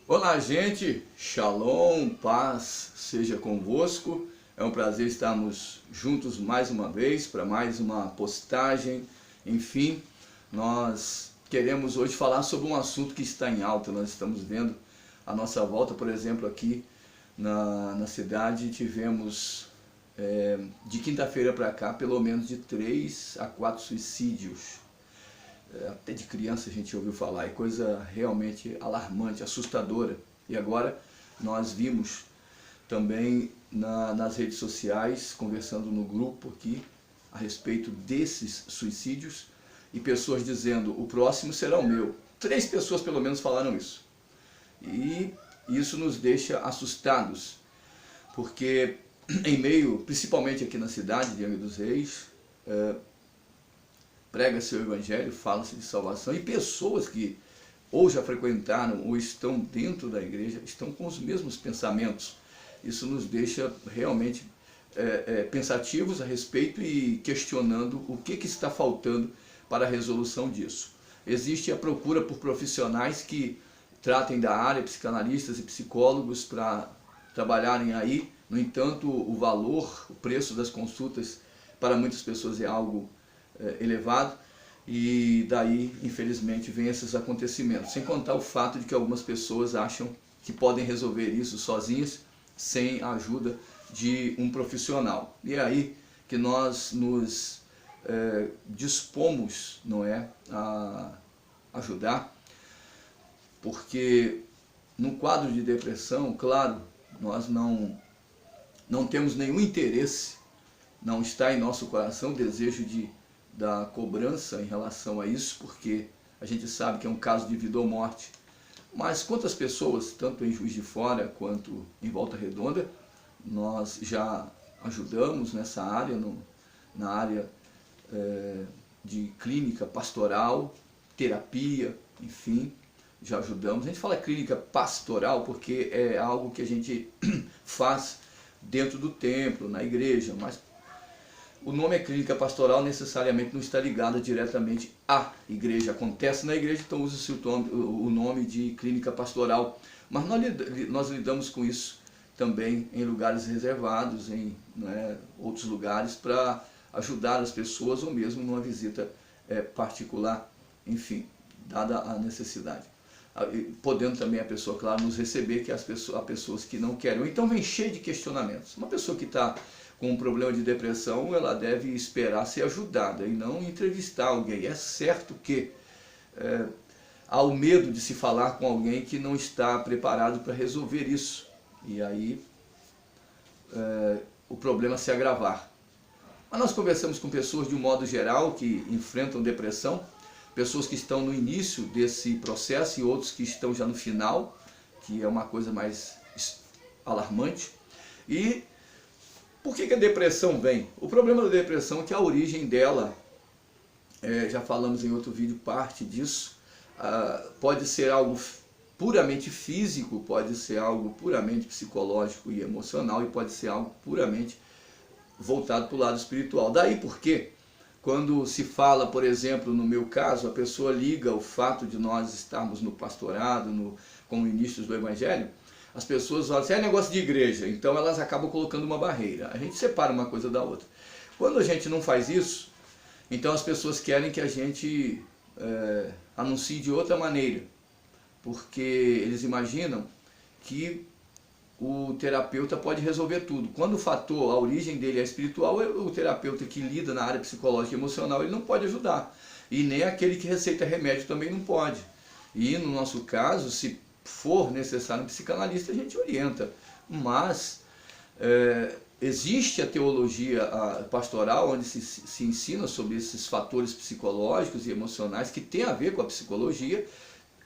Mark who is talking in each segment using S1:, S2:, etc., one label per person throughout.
S1: Olá, gente, Shalom, paz seja convosco. É um prazer estarmos juntos mais uma vez para mais uma postagem. Enfim, nós queremos hoje falar sobre um assunto que está em alta. Nós estamos vendo a nossa volta, por exemplo, aqui na cidade. Tivemos de quinta-feira para cá pelo menos de 3 a 4 suicídios. Até de criança a gente ouviu falar, é coisa realmente alarmante, assustadora. E agora nós vimos também nas redes sociais, conversando no grupo aqui, a respeito desses suicídios, e pessoas dizendo, o próximo será o meu. 3 pessoas pelo menos falaram isso. E isso nos deixa assustados, porque em meio, principalmente aqui na cidade de Angra dos Reis, prega-se o Evangelho, fala-se de salvação, e pessoas que ou já frequentaram ou estão dentro da igreja, estão com os mesmos pensamentos. Isso nos deixa realmente pensativos a respeito e questionando o que está faltando para a resolução disso. Existe a procura por profissionais que tratem da área, psicanalistas e psicólogos, para trabalharem aí. No entanto, o valor, o preço das consultas para muitas pessoas é algo elevado, e daí infelizmente vem esses acontecimentos, sem contar o fato de que algumas pessoas acham que podem resolver isso sozinhas, sem a ajuda de um profissional. E é aí que nós nos dispomos, não é, a ajudar, porque no quadro de depressão, claro, nós não temos nenhum interesse, não está em nosso coração o desejo da cobrança em relação a isso, porque a gente sabe que é um caso de vida ou morte. Mas quantas pessoas, tanto em Juiz de Fora quanto em Volta Redonda, nós já ajudamos nessa área, na área de clínica pastoral, terapia, enfim, já ajudamos. A gente fala clínica pastoral porque é algo que a gente faz dentro do templo, na igreja, mas o nome é clínica pastoral, necessariamente não está ligado diretamente à igreja. Acontece na igreja, então usa-se o nome de clínica pastoral. Mas nós lidamos com isso também em lugares reservados, em outros lugares, para ajudar as pessoas, ou mesmo numa visita particular, enfim, dada a necessidade. Podendo também a pessoa, claro, nos receber, que há pessoas que não querem. Então vem cheio de questionamentos. Uma pessoa que está com um problema de depressão, ela deve esperar ser ajudada e não entrevistar alguém. É certo que há o medo de se falar com alguém que não está preparado para resolver isso. E aí o problema se agravar. Mas nós conversamos com pessoas de um modo geral que enfrentam depressão, pessoas que estão no início desse processo e outros que estão já no final, que é uma coisa mais alarmante. E por que a depressão vem? O problema da depressão é que a origem dela, já falamos em outro vídeo parte disso, pode ser algo puramente físico, pode ser algo puramente psicológico e emocional, e pode ser algo puramente voltado para o lado espiritual. Daí porque, quando se fala, por exemplo, no meu caso, a pessoa liga o fato de nós estarmos no pastorado, como ministros do Evangelho, as pessoas falam assim, é negócio de igreja, então elas acabam colocando uma barreira. A gente separa uma coisa da outra. Quando a gente não faz isso, então as pessoas querem que a gente anuncie de outra maneira, porque eles imaginam que o terapeuta pode resolver tudo. Quando o fator, a origem dele é espiritual, o terapeuta que lida na área psicológica e emocional, ele não pode ajudar. E nem aquele que receita remédio também não pode. E no nosso caso, se for necessário um psicanalista, a gente orienta. Mas existe a teologia pastoral, onde se ensina sobre esses fatores psicológicos e emocionais que tem a ver com a psicologia,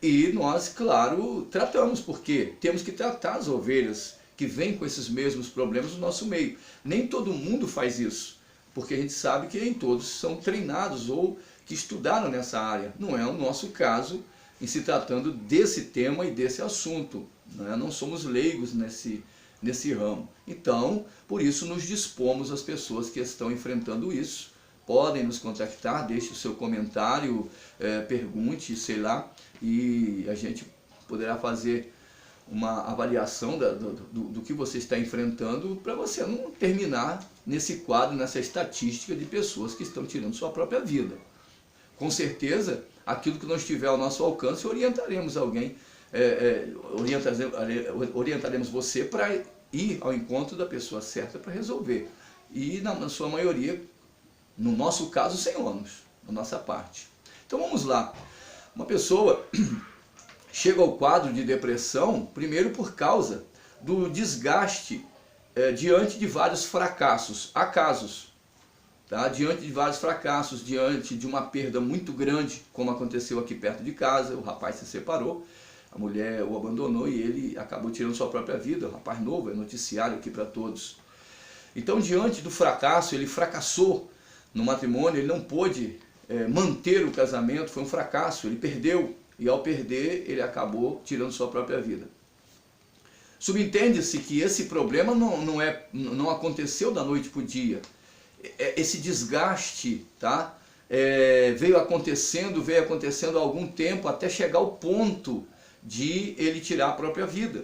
S1: e nós, claro, tratamos, porque temos que tratar as ovelhas que vêm com esses mesmos problemas no nosso meio. Nem todo mundo faz isso, porque a gente sabe que nem todos são treinados ou que estudaram nessa área. Não é o nosso caso em se tratando desse tema e desse assunto. Não somos leigos nesse ramo. Então, por isso nos dispomos às pessoas que estão enfrentando isso. Podem nos contactar, deixe o seu comentário, pergunte, sei lá, e a gente poderá fazer uma avaliação do que você está enfrentando, para você não terminar nesse quadro, nessa estatística de pessoas que estão tirando sua própria vida. Com certeza, aquilo que não estiver ao nosso alcance, orientaremos alguém, orientaremos você para ir ao encontro da pessoa certa para resolver. E na sua maioria, no nosso caso, sem ônus, da nossa parte. Então vamos lá. Uma pessoa chega ao quadro de depressão, primeiro por causa do desgaste diante de vários fracassos. Há casos, tá? Diante de vários fracassos, diante de uma perda muito grande, como aconteceu aqui perto de casa, o rapaz se separou, a mulher o abandonou e ele acabou tirando sua própria vida. O rapaz novo, é noticiário aqui para todos. Então, diante do fracasso, ele fracassou no matrimônio, ele não pôde manter o casamento, foi um fracasso, ele perdeu. E ao perder, ele acabou tirando sua própria vida. Subentende-se que esse problema não aconteceu da noite para o dia. Esse desgaste, tá? Veio acontecendo há algum tempo, até chegar ao ponto de ele tirar a própria vida.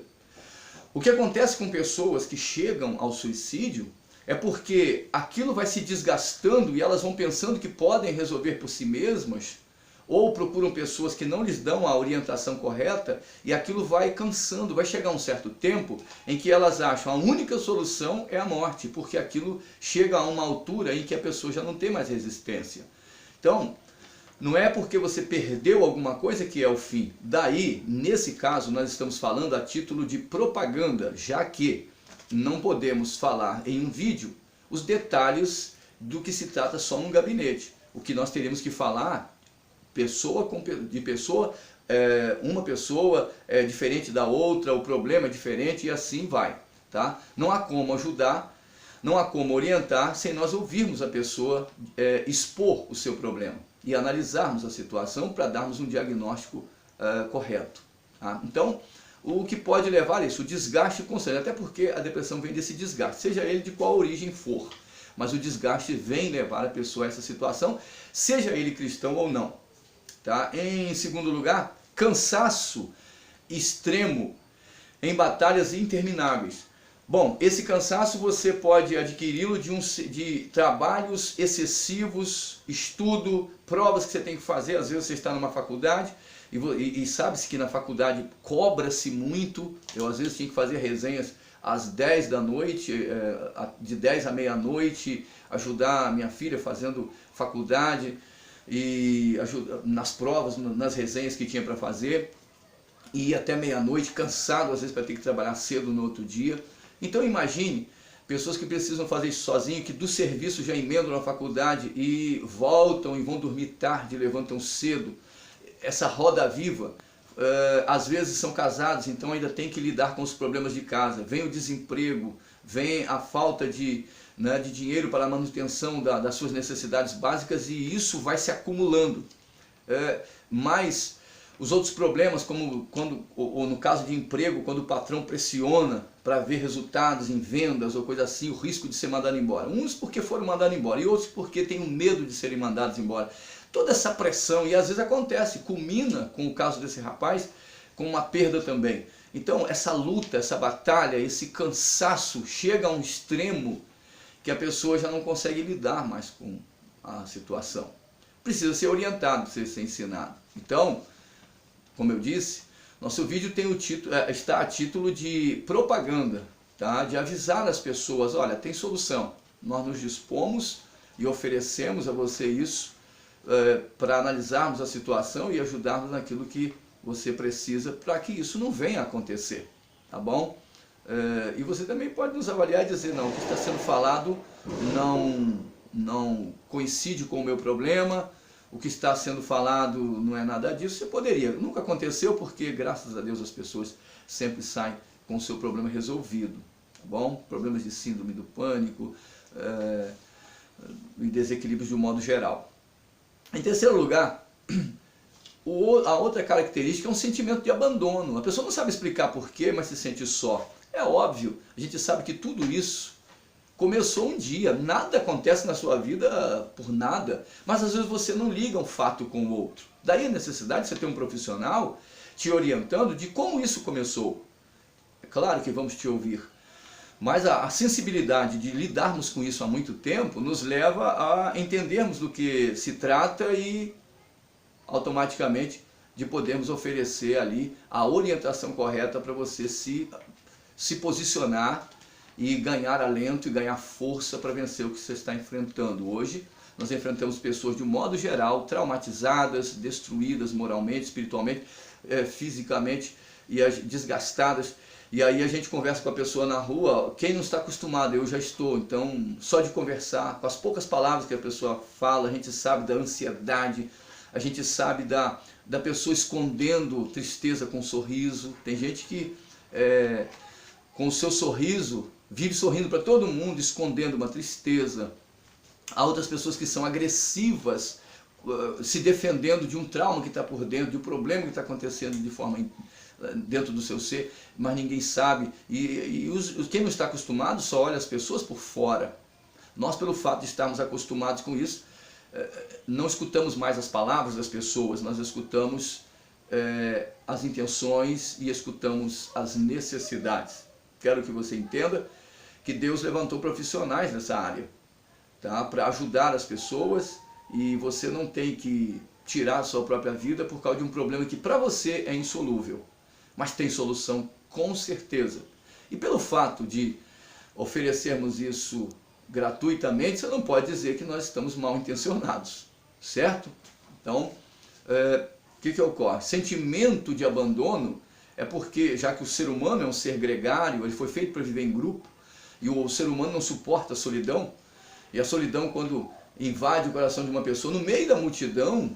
S1: O que acontece com pessoas que chegam ao suicídio é porque aquilo vai se desgastando e elas vão pensando que podem resolver por si mesmas, ou procuram pessoas que não lhes dão a orientação correta, e aquilo vai cansando. Vai chegar um certo tempo em que elas acham a única solução é a morte, porque aquilo chega a uma altura em que a pessoa já não tem mais resistência. Então, não é porque você perdeu alguma coisa que é o fim. Daí, nesse caso, nós estamos falando a título de propaganda, já que não podemos falar em um vídeo os detalhes do que se trata só num gabinete. O que nós teríamos que falar uma pessoa é diferente da outra, o problema é diferente e assim vai, tá? Não há como ajudar, não há como orientar sem nós ouvirmos a pessoa expor o seu problema e analisarmos a situação para darmos um diagnóstico correto, tá? Então, o que pode levar a isso? O desgaste constante, até porque a depressão vem desse desgaste, seja ele de qual origem for, mas o desgaste vem levar a pessoa a essa situação, seja ele cristão ou não. Tá? Em segundo lugar, cansaço extremo em batalhas intermináveis. Bom, esse cansaço você pode adquiri-lo de trabalhos excessivos, estudo, provas que você tem que fazer. Às vezes você está numa faculdade e sabe-se que na faculdade cobra-se muito. Eu às vezes tinha que fazer resenhas às 10 da noite, de 10 à meia-noite, ajudar a minha filha fazendo faculdade, e nas provas, nas resenhas que tinha para fazer, e ir até meia-noite, cansado às vezes para ter que trabalhar cedo no outro dia. Então imagine pessoas que precisam fazer isso sozinho, que do serviço já emendam na faculdade e voltam e vão dormir tarde, levantam cedo. Essa roda viva, às vezes são casados, então ainda tem que lidar com os problemas de casa. Vem o desemprego, vem a falta de dinheiro para a manutenção das suas necessidades básicas, e isso vai se acumulando. Mas os outros problemas, como ou no caso de emprego, quando o patrão pressiona para ver resultados em vendas ou coisa assim, o risco de ser mandado embora. Uns porque foram mandados embora e outros porque têm um medo de serem mandados embora. Toda essa pressão, e às vezes acontece, culmina com o caso desse rapaz, com uma perda também. Então essa luta, essa batalha, esse cansaço chega a um extremo que a pessoa já não consegue lidar mais com a situação. Precisa ser orientado, precisa ser ensinado. Então, como eu disse, nosso vídeo tem o título, está a título de propaganda, tá? De avisar as pessoas, olha, tem solução. Nós nos dispomos e oferecemos a você isso para analisarmos a situação e ajudarmos naquilo que você precisa para que isso não venha a acontecer, tá bom? E você também pode nos avaliar e dizer, não, o que está sendo falado não coincide com o meu problema, o que está sendo falado não é nada disso. Você poderia, nunca aconteceu, porque graças a Deus as pessoas sempre saem com o seu problema resolvido, tá bom? Problemas de síndrome do pânico e desequilíbrios de um modo geral. Em terceiro lugar, a outra característica é um sentimento de abandono. A pessoa não sabe explicar porquê, mas se sente só. É óbvio, a gente sabe que tudo isso começou um dia, nada acontece na sua vida por nada, mas às vezes você não liga um fato com o outro. Daí a necessidade de você ter um profissional te orientando de como isso começou. É claro que vamos te ouvir. Mas a sensibilidade de lidarmos com isso há muito tempo nos leva a entendermos do que se trata e automaticamente de podermos oferecer ali a orientação correta para você se posicionar e ganhar alento e ganhar força para vencer o que você está enfrentando. Hoje nós enfrentamos pessoas de um modo geral traumatizadas, destruídas moralmente, espiritualmente, fisicamente e desgastadas. E aí a gente conversa com a pessoa na rua, quem não está acostumado, eu já estou, então só de conversar, com as poucas palavras que a pessoa fala, a gente sabe da ansiedade, a gente sabe da pessoa escondendo tristeza com um sorriso. Tem gente que com o seu sorriso vive sorrindo para todo mundo, escondendo uma tristeza. Há outras pessoas que são agressivas, se defendendo de um trauma que está por dentro, de um problema que está acontecendo de forma dentro do seu ser, mas ninguém sabe. Quem não está acostumado só olha as pessoas por fora. Nós, pelo fato de estarmos acostumados com isso, não escutamos mais as palavras das pessoas, nós escutamos as intenções e escutamos as necessidades. Quero que você entenda que Deus levantou profissionais nessa área, tá? Para ajudar as pessoas, e você não tem que tirar a sua própria vida por causa de um problema que para você é insolúvel, mas tem solução com certeza. E pelo fato de oferecermos isso gratuitamente, você não pode dizer que nós estamos mal intencionados, certo? Então, o que ocorre? Sentimento de abandono é porque, já que o ser humano é um ser gregário, ele foi feito para viver em grupo, e o ser humano não suporta a solidão, e a solidão, quando invade o coração de uma pessoa, no meio da multidão,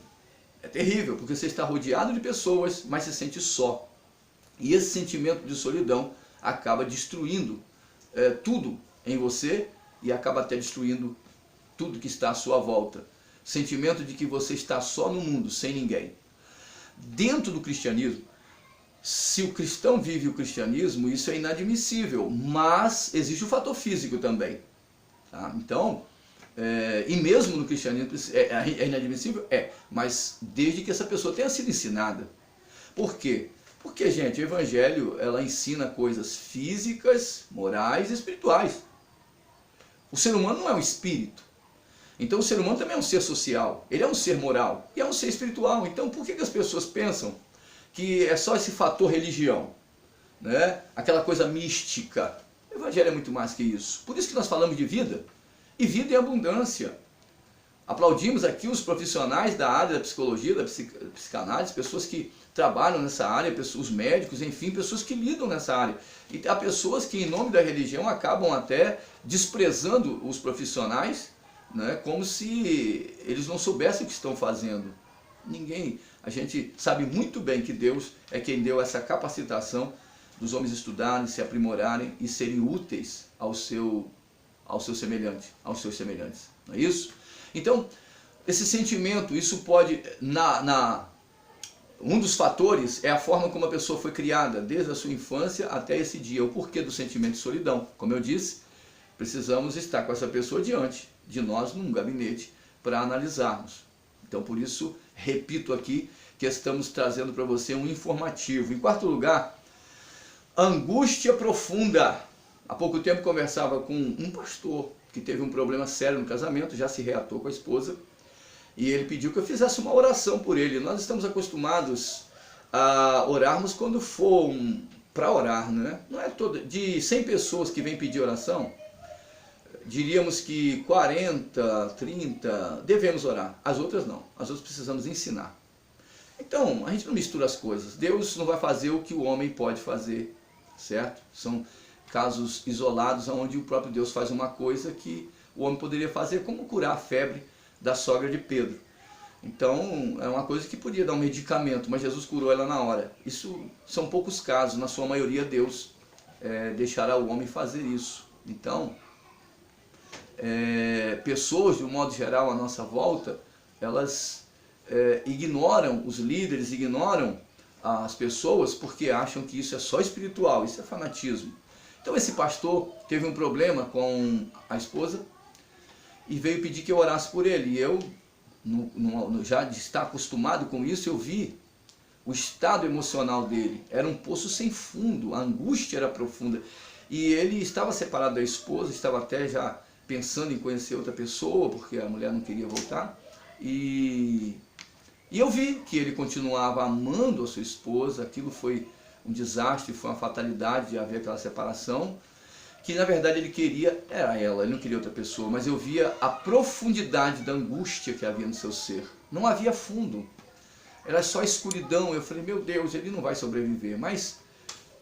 S1: é terrível, porque você está rodeado de pessoas, mas se sente só. E esse sentimento de solidão acaba destruindo tudo em você, e acaba até destruindo tudo que está à sua volta. Sentimento de que você está só no mundo, sem ninguém. Dentro do cristianismo, se o cristão vive o cristianismo, isso é inadmissível, mas existe o fator físico também. Tá? Então, e mesmo no cristianismo é inadmissível? Mas desde que essa pessoa tenha sido ensinada. Por quê? Porque, gente, o evangelho, ela ensina coisas físicas, morais e espirituais. O ser humano não é um espírito. Então o ser humano também é um ser social. Ele é um ser moral e é um ser espiritual. Então por que as pessoas pensam que é só esse fator religião, né? Aquela coisa mística? O evangelho é muito mais que isso. Por isso que nós falamos de vida, e vida em abundância. Aplaudimos aqui os profissionais da área da psicologia, da psicanálise, pessoas que trabalham nessa área, os médicos, enfim, pessoas que lidam nessa área. E há pessoas que, em nome da religião, acabam até desprezando os profissionais, né, como se eles não soubessem o que estão fazendo. Ninguém. A gente sabe muito bem que Deus é quem deu essa capacitação dos homens estudarem, se aprimorarem e serem úteis ao seu semelhante, aos seus semelhantes. Não é isso? Então, esse sentimento, isso pode, um dos fatores é a forma como a pessoa foi criada, desde a sua infância até esse dia, o porquê do sentimento de solidão. Como eu disse, precisamos estar com essa pessoa diante de nós num gabinete para analisarmos. Então, por isso, repito aqui que estamos trazendo para você um informativo. Em quarto lugar, angústia profunda. Há pouco tempo conversava com um pastor que teve um problema sério no casamento, já se reatou com a esposa, e ele pediu que eu fizesse uma oração por ele. Nós estamos acostumados a orarmos quando for para orar, né? Não é todo, de 100 pessoas que vêm pedir oração, diríamos que 40, 30 devemos orar, as outras não, as outras precisamos ensinar. Então, a gente não mistura as coisas. Deus não vai fazer o que o homem pode fazer, certo? São casos isolados onde o próprio Deus faz uma coisa que o homem poderia fazer, como curar a febre da sogra de Pedro. Então, é uma coisa que podia dar um medicamento, mas Jesus curou ela na hora. Isso são poucos casos, na sua maioria Deus deixará o homem fazer isso. Então, pessoas, de um modo geral, à nossa volta, elas ignoram os líderes, ignoram as pessoas, porque acham que isso é só espiritual, isso é fanatismo. Então esse pastor teve um problema com a esposa e veio pedir que eu orasse por ele. E eu, já de estar acostumado com isso, eu vi o estado emocional dele era um poço sem fundo, a angústia era profunda. E ele estava separado da esposa, estava até já pensando em conhecer outra pessoa, porque a mulher não queria voltar. E eu vi que ele continuava amando a sua esposa, aquilo foi um desastre, foi uma fatalidade de haver aquela separação, que na verdade ele queria, era ela, ele não queria outra pessoa, mas eu via a profundidade da angústia que havia no seu ser. Não havia fundo, era só escuridão. Eu falei, meu Deus, ele não vai sobreviver, mas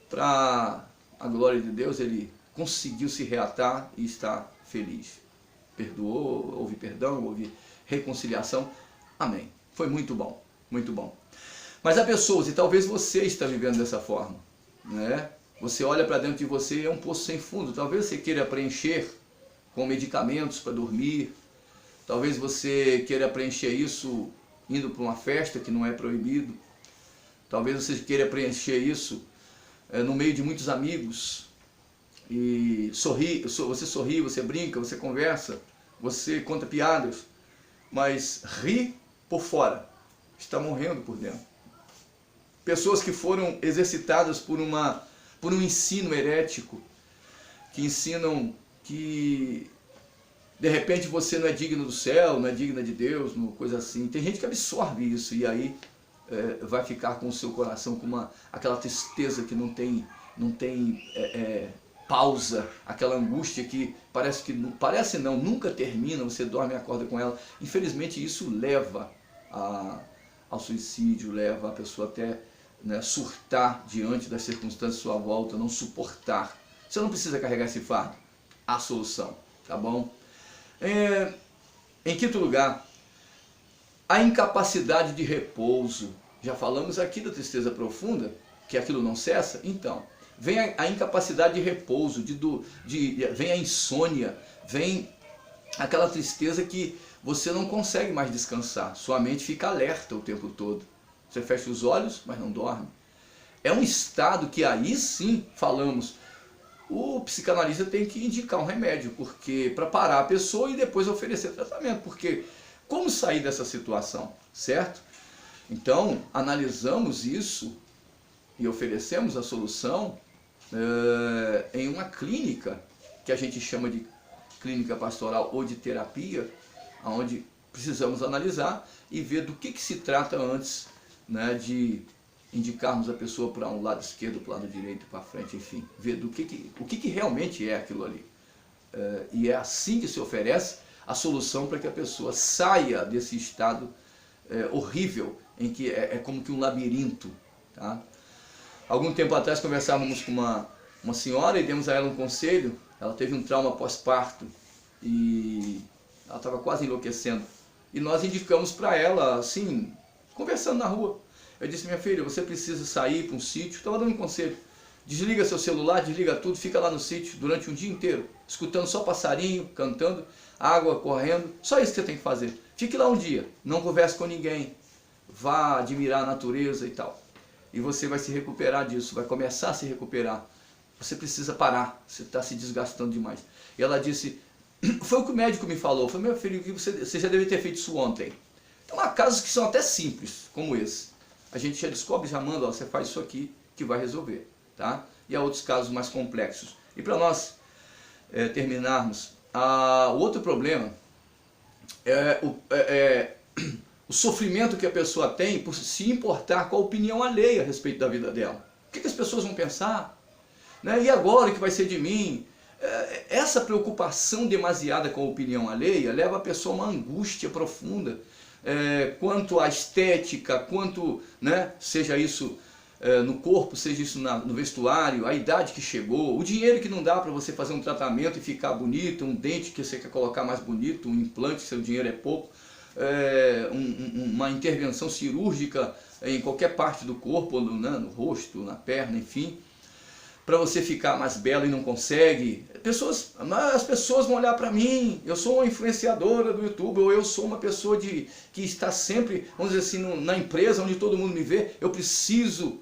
S1: para a glória de Deus ele conseguiu se reatar e está feliz. Perdoou, houve perdão, houve reconciliação, amém. Foi muito bom, muito bom. Mas há pessoas, e talvez você está vivendo dessa forma, né? Você olha para dentro de você e é um poço sem fundo. Talvez você queira preencher com medicamentos para dormir. Talvez você queira preencher isso indo para uma festa que não é proibido. Talvez você queira preencher isso no meio de muitos amigos. E você sorri, você brinca, você conversa, você conta piadas. Mas ri por fora, está morrendo por dentro. Pessoas que foram exercitadas por um ensino herético, que ensinam que de repente você não é digno do céu, não é digna de Deus, uma coisa assim. Tem gente que absorve isso e aí vai ficar com o seu coração com aquela tristeza que não tem pausa, aquela angústia que parece não, nunca termina, você dorme e acorda com ela. Infelizmente isso leva ao suicídio, leva a pessoa até surtar diante das circunstâncias à sua volta, não suportar. Você não precisa carregar esse fardo, há solução, tá bom? Em quinto lugar, a incapacidade de repouso. Já falamos aqui da tristeza profunda, que aquilo não cessa. Então, vem a incapacidade de repouso, vem a insônia, vem aquela tristeza que você não consegue mais descansar, sua mente fica alerta o tempo todo. Você fecha os olhos, mas não dorme. É um estado que aí sim, falamos, o psicanalista tem que indicar um remédio, porque para parar a pessoa e depois oferecer tratamento, porque como sair dessa situação, certo? Então, analisamos isso e oferecemos a solução em uma clínica, que a gente chama de clínica pastoral ou de terapia, onde precisamos analisar e ver do que se trata antes, né, de indicarmos a pessoa para um lado esquerdo, para o lado direito, para frente, enfim, ver o que realmente é aquilo ali. E é assim que se oferece a solução para que a pessoa saia desse estado horrível, em que é como que um labirinto. Tá? Algum tempo atrás conversávamos com uma senhora e demos a ela um conselho. Ela teve um trauma pós-parto e ela estava quase enlouquecendo. E nós indicamos para ela, assim, conversando na rua. Eu disse, minha filha, você precisa sair para um sítio. Estava dando um conselho. Desliga seu celular, desliga tudo, fica lá no sítio durante um dia inteiro, escutando só passarinho, cantando, água correndo. Só isso que você tem que fazer. Fique lá um dia, não converse com ninguém, vá admirar a natureza e tal. E você vai se recuperar disso, vai começar a se recuperar. Você precisa parar, você está se desgastando demais. E ela disse, foi o que o médico me falou, foi, meu filho, você já deve ter feito isso ontem. Então há casos que são até simples, como esse. A gente já descobre, já manda, ó, você faz isso aqui que vai resolver. Tá? E há outros casos mais complexos. E para nós terminarmos, o outro problema é o sofrimento que a pessoa tem por se importar com a opinião alheia a respeito da vida dela. O que as pessoas vão pensar? Né? E agora o que vai ser de mim? Essa preocupação demasiada com a opinião alheia leva a pessoa a uma angústia profunda quanto à estética, quanto, né, seja isso no corpo, seja isso no vestuário, a idade que chegou, o dinheiro que não dá para você fazer um tratamento e ficar bonito, um dente que você quer colocar mais bonito, um implante, seu dinheiro é pouco, uma intervenção cirúrgica em qualquer parte do corpo, no rosto, na perna, enfim, para você ficar mais bela e não consegue. As pessoas vão olhar para mim, eu sou uma influenciadora do YouTube, ou eu sou uma pessoa que está sempre, vamos dizer assim, na empresa onde todo mundo me vê, eu preciso.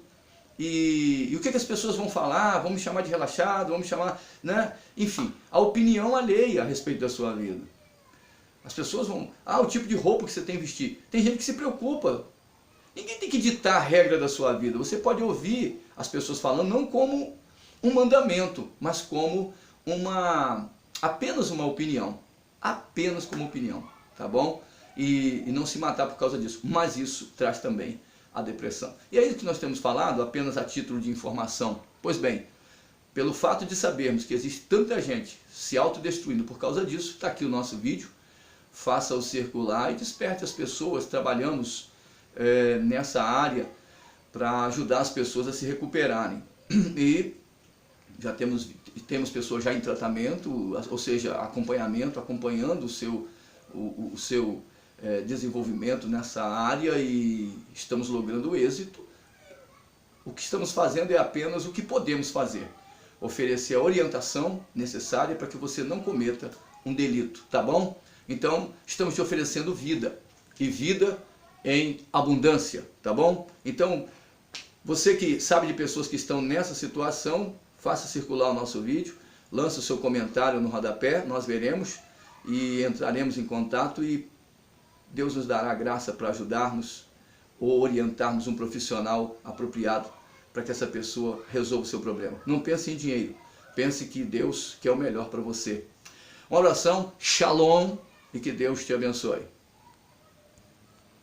S1: E o que as pessoas vão falar? Vão me chamar de relaxado, vão me chamar, né? Enfim, a opinião alheia a respeito da sua vida. As pessoas vão, o tipo de roupa que você tem que vestir. Tem gente que se preocupa. Ninguém tem que ditar a regra da sua vida. Você pode ouvir as pessoas falando não como um mandamento, mas como apenas uma opinião. Apenas como opinião, tá bom? E não se matar por causa disso. Mas isso traz também a depressão. E é isso que nós temos falado apenas a título de informação. Pois bem, pelo fato de sabermos que existe tanta gente se autodestruindo por causa disso, está aqui o nosso vídeo. Faça-o circular e desperte as pessoas. Trabalhamos nessa área para ajudar as pessoas a se recuperarem. E já temos pessoas já em tratamento, ou seja, acompanhando o seu desenvolvimento nessa área, e estamos logrando êxito. O que estamos fazendo é apenas o que podemos fazer. Oferecer a orientação necessária para que você não cometa um delito, tá bom? Então, estamos te oferecendo vida, e vida em abundância, tá bom? Então, você que sabe de pessoas que estão nessa situação, faça circular o nosso vídeo, lance o seu comentário no rodapé, nós veremos e entraremos em contato, e Deus nos dará graça para ajudarmos ou orientarmos um profissional apropriado para que essa pessoa resolva o seu problema. Não pense em dinheiro, pense que Deus quer o melhor para você. Uma oração, shalom, e que Deus te abençoe.